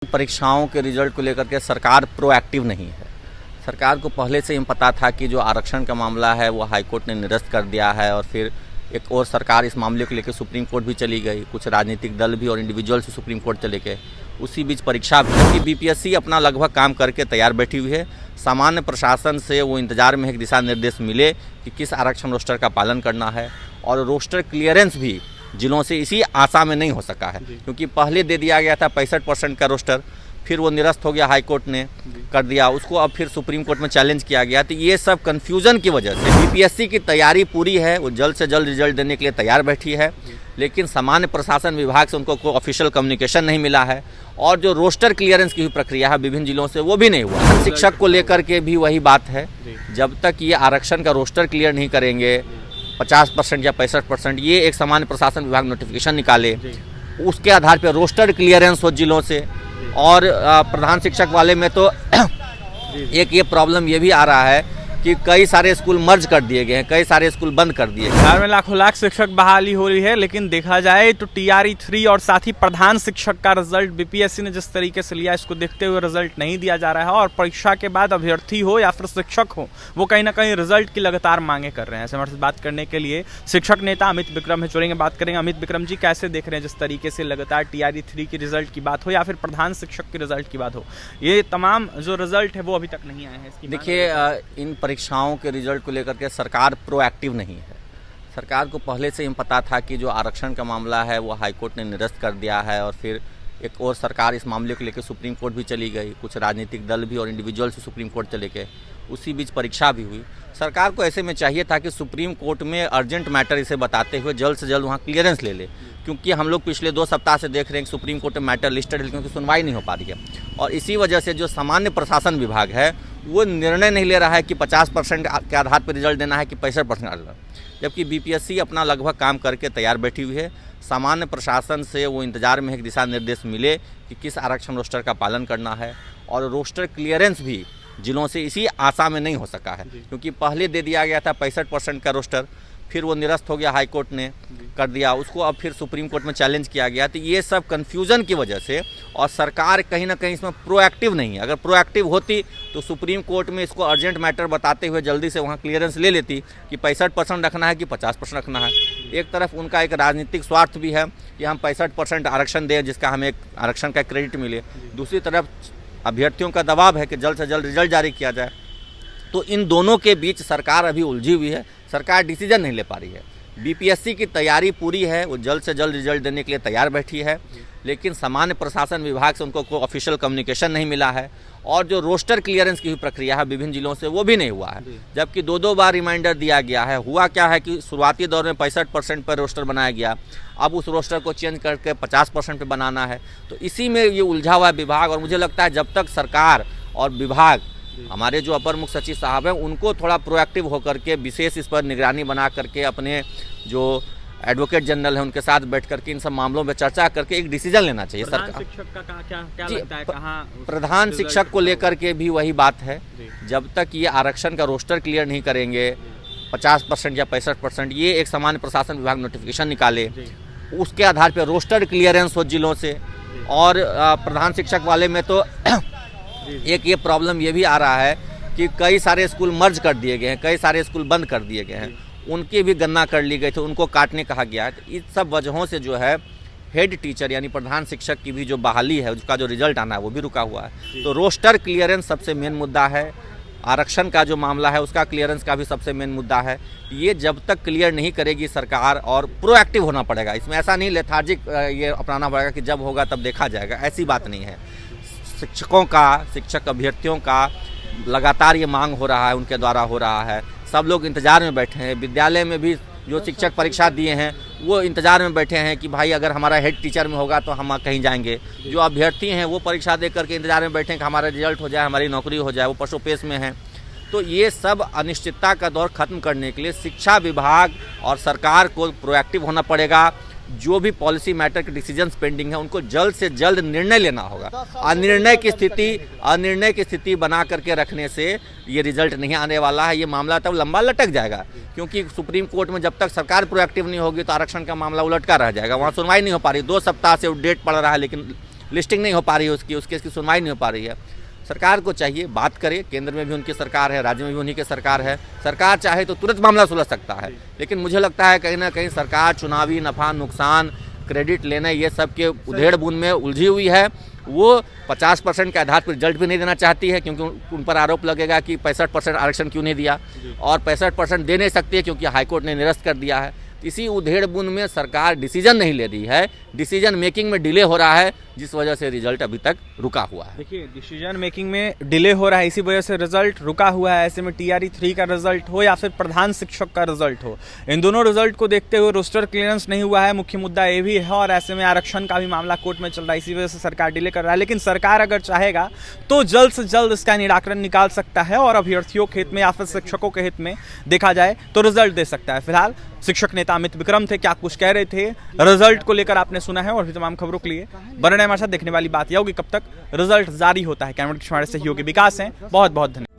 परीक्षाओं के रिजल्ट को लेकर के सरकार प्रोएक्टिव नहीं है। सरकार को पहले से ही पता था कि जो आरक्षण का मामला है वो हाईकोर्ट ने निरस्त कर दिया है और फिर एक और सरकार इस मामले को लेकर सुप्रीम कोर्ट भी चली गई, कुछ राजनीतिक दल भी और इंडिविजुअल से सुप्रीम कोर्ट चले गए। उसी बीच परीक्षा भी कि बीपीएससी अपना लगभग काम करके तैयार बैठी हुई है। सामान्य प्रशासन से वो इंतजार में है कि दिशा निर्देश मिले कि किस आरक्षण रोस्टर का पालन करना है, और रोस्टर क्लियरेंस भी जिलों से इसी आशा में नहीं हो सका है, क्योंकि पहले दे दिया गया था 65% का रोस्टर, फिर वो निरस्त हो गया, हाईकोर्ट ने कर दिया उसको, अब फिर सुप्रीम कोर्ट में चैलेंज किया गया। तो ये सब कन्फ्यूजन की वजह से बीपीएससी की तैयारी पूरी है, वो जल्द से जल्द रिजल्ट देने के लिए तैयार बैठी है, लेकिन सामान्य प्रशासन विभाग से उनको कोई ऑफिशियल कम्युनिकेशन नहीं मिला है, और जो रोस्टर क्लियरेंस की प्रक्रिया है विभिन्न जिलों से वो भी नहीं हुआ। शिक्षक को लेकर के भी वही बात है, जब तक ये आरक्षण का रोस्टर क्लियर नहीं करेंगे 50% या 65%, ये एक सामान्य प्रशासन विभाग नोटिफिकेशन निकाले, उसके आधार पर रोस्टर क्लियरेंस हो जिलों से। और प्रधान शिक्षक वाले में तो एक ये प्रॉब्लम ये भी आ रहा है कि कई सारे स्कूल मर्ज कर दिए गए हैं, कई सारे स्कूल बंद कर दिए गए। बिहार में लाखों लाख शिक्षक बहाली हो रही है, लेकिन देखा जाए तो टीआरई 3 और साथ ही प्रधान शिक्षक का रिजल्ट बीपीएससी ने जिस तरीके से लिया, इसको देखते हुए रिजल्ट नहीं दिया जा रहा है। और परीक्षा के बाद अभ्यर्थी हो या फिर शिक्षक हो, वो कहीं ना कहीं रिजल्ट की लगातार मांगे कर रहे हैं। ऐसे हमारे साथ बात करने के लिए शिक्षक नेता अमित विक्रम है, जुड़ेंगे, बात करेंगे। अमित विक्रम जी, कैसे देख रहे हैं जिस तरीके से लगातार टीआरई 3 की रिजल्ट की बात हो या फिर प्रधान शिक्षक की रिजल्ट की बात हो, ये तमाम जो रिजल्ट है वो अभी तक नहीं आए हैं? देखिए, इन परीक्षाओं के रिजल्ट को लेकर के सरकार प्रोएक्टिव नहीं है। सरकार को पहले से ही पता था कि जो आरक्षण का मामला है वो हाईकोर्ट ने निरस्त कर दिया है और फिर एक और सरकार इस मामले को लेकर सुप्रीम कोर्ट भी चली गई, कुछ राजनीतिक दल भी और इंडिविजुअल से सुप्रीम कोर्ट चले गए। उसी बीच परीक्षा भी हुई। सरकार को ऐसे में चाहिए था कि सुप्रीम कोर्ट में अर्जेंट मैटर इसे बताते हुए जल्द से जल्द वहाँ क्लियरेंस ले ले, क्योंकि हम लोग पिछले 2 सप्ताह से देख रहे हैं कि सुप्रीम कोर्ट में मैटर लिस्टेड है, क्योंकि सुनवाई नहीं हो पा रही है। और इसी वजह से जो सामान्य प्रशासन विभाग है वो निर्णय नहीं ले रहा है कि 50% के आधार पर रिजल्ट देना है कि 65%, जबकि बीपीएससी अपना लगभग काम करके तैयार बैठी हुई है। सामान्य प्रशासन से वो इंतजार में है कि दिशा निर्देश मिले कि किस आरक्षण रोस्टर का पालन करना है, और रोस्टर क्लियरेंस भी जिलों से इसी आशा में नहीं हो सका है, क्योंकि पहले दे दिया गया था 65% का रोस्टर, फिर वो निरस्त हो गया, हाईकोर्ट ने कर दिया उसको, अब फिर सुप्रीम कोर्ट में चैलेंज किया गया। तो ये सब कन्फ्यूजन की वजह से, और सरकार कहीं ना कहीं इसमें प्रोएक्टिव नहीं है। अगर प्रोएक्टिव होती तो सुप्रीम कोर्ट में इसको अर्जेंट मैटर बताते हुए जल्दी से वहाँ क्लियरेंस ले लेती कि 65% रखना है कि 50% रखना है। एक तरफ उनका एक राजनीतिक स्वार्थ भी है कि हम 65% आरक्षण दें जिसका हमें एक आरक्षण का क्रेडिट मिले, दूसरी तरफ अभ्यर्थियों का दबाव है कि जल्द से जल्द रिजल्ट जारी किया जाए। तो इन दोनों के बीच सरकार अभी उलझी हुई है, सरकार डिसीजन नहीं ले पा रही है। बीपीएससी की तैयारी पूरी है, वो जल्द से जल्द रिजल्ट देने के लिए तैयार बैठी है, लेकिन सामान्य प्रशासन विभाग से उनको कोई ऑफिशियल कम्युनिकेशन नहीं मिला है, और जो रोस्टर क्लियरेंस की प्रक्रिया है विभिन्न जिलों से वो भी नहीं हुआ है, जबकि 2 बार रिमाइंडर दिया गया है। हुआ क्या है कि शुरुआती दौर में 65% पर रोस्टर बनाया गया, अब उस रोस्टर को चेंज करके 50% पे बनाना है। तो इसी में ये उलझा हुआ विभाग, और मुझे लगता है जब तक सरकार और विभाग, हमारे जो अपर मुख्य सचिव साहब हैं, उनको थोड़ा प्रोएक्टिव होकर के विशेष इस पर निगरानी बना करके अपने जो एडवोकेट जनरल है उनके साथ बैठ करके इन सब मामलों में चर्चा करके एक डिसीजन लेना चाहिए। सरकार शिक्षक का क्या लगता है, कहाँ प्रधान शिक्षक को लेकर के भी वही बात है, जब तक ये आरक्षण का रोस्टर क्लियर नहीं करेंगे 50% या 65%, ये एक सामान्य प्रशासन विभाग नोटिफिकेशन निकाले, उसके आधार पर रोस्टर क्लियरेंस हो जिलों से। और प्रधान शिक्षक वाले में तो एक ये प्रॉब्लम ये भी आ रहा है कि कई सारे स्कूल मर्ज कर दिए गए हैं, कई सारे स्कूल बंद कर दिए गए हैं, उनकी भी गणना कर ली गई थी, उनको काटने कहा गया है। तो इस सब वजहों से जो है हेड टीचर यानी प्रधान शिक्षक की भी जो बहाली है, उसका जो रिजल्ट आना है वो भी रुका हुआ है। तो रोस्टर क्लियरेंस सबसे मेन मुद्दा है, आरक्षण का जो मामला है उसका क्लियरेंस का भी सबसे मेन मुद्दा है। ये जब तक क्लियर नहीं करेगी सरकार, और प्रोएक्टिव होना पड़ेगा इसमें, ऐसा नहीं लेथार्जिक ये अपनाना पड़ेगा कि जब होगा तब देखा जाएगा, ऐसी बात नहीं है। शिक्षकों का, शिक्षक अभ्यर्थियों का लगातार ये मांग हो रहा है, उनके द्वारा हो रहा है, सब लोग इंतजार में बैठे हैं। विद्यालय में भी जो शिक्षक परीक्षा दिए हैं वो इंतजार में बैठे हैं कि भाई अगर हमारा हेड टीचर में होगा तो हम कहीं जाएंगे। जो अभ्यर्थी हैं वो परीक्षा दे करके इंतजार में बैठे हैं कि हमारा रिजल्ट हो जाए, हमारी नौकरी हो जाए, वो पशुपेश में हैं। तो ये सब अनिश्चितता का दौर खत्म करने के लिए शिक्षा विभाग और सरकार को प्रोएक्टिव होना पड़ेगा। जो भी पॉलिसी मैटर के डिसीजंस पेंडिंग है उनको जल्द से जल्द निर्णय लेना होगा। अनिर्णय की स्थिति बना करके रखने से ये रिजल्ट नहीं आने वाला है, ये मामला तब लंबा लटक जाएगा, क्योंकि सुप्रीम कोर्ट में जब तक सरकार प्रोएक्टिव नहीं होगी तो आरक्षण का मामला उलटका रह जाएगा, वहाँ सुनवाई नहीं हो पा रही। 2 सप्ताह से डेट पड़ रहा है, लेकिन लिस्टिंग नहीं हो पा रही है उसकी, उस केस की सुनवाई नहीं हो पा रही है। सरकार को चाहिए बात करे, केंद्र में भी उनकी सरकार है, राज्य में भी उन्हीं की सरकार है, सरकार चाहे तो तुरंत मामला सुलझ सकता है। लेकिन मुझे लगता है कहीं ना कहीं सरकार चुनावी नफा नुकसान, क्रेडिट लेना, ये सब के उधेड़ बुन में उलझी हुई है। वो 50% के आधार पर रिजल्ट भी नहीं देना चाहती है, क्योंकि उन पर आरोप लगेगा कि 65% आरक्षण क्यों नहीं दिया, और 65% दे नहीं सकती है क्योंकि हाईकोर्ट ने निरस्त कर दिया है। इसी उधेड़ बुन में सरकार डिसीजन नहीं ले रही है, डिसीजन मेकिंग में डिले हो रहा है, जिस वजह से रिजल्ट अभी तक रुका हुआ है। देखिए, डिसीजन मेकिंग में डिले हो रहा है, इसी वजह से रिजल्ट रुका हुआ है। ऐसे में TRE 3 का रिजल्ट हो या फिर प्रधान शिक्षक का रिजल्ट हो, इन दोनों रिजल्ट को देखते हुए रोस्टर क्लियरेंस नहीं हुआ है, मुख्य मुद्दा ये भी है। और ऐसे में आरक्षण का भी मामला कोर्ट में चल रहा है, इसी वजह से सरकार डिले कर रहा है। लेकिन सरकार अगर चाहेगा तो जल्द से जल्द इसका निराकरण निकाल सकता है और अभ्यर्थियों के हित में या फिर शिक्षकों के हित में देखा जाए तो रिजल्ट दे सकता है। फिलहाल शिक्षक नेता अमित विक्रम थे, क्या कुछ कह रहे थे रिजल्ट को लेकर आपने सुना है। और भी तमाम खबरों के लिए बने रहें हमारे साथ। देखने वाली बात यह होगी कब तक रिजल्ट जारी होता है। कैमरा के सहयोगी विकास हैं, बहुत बहुत धन्यवाद।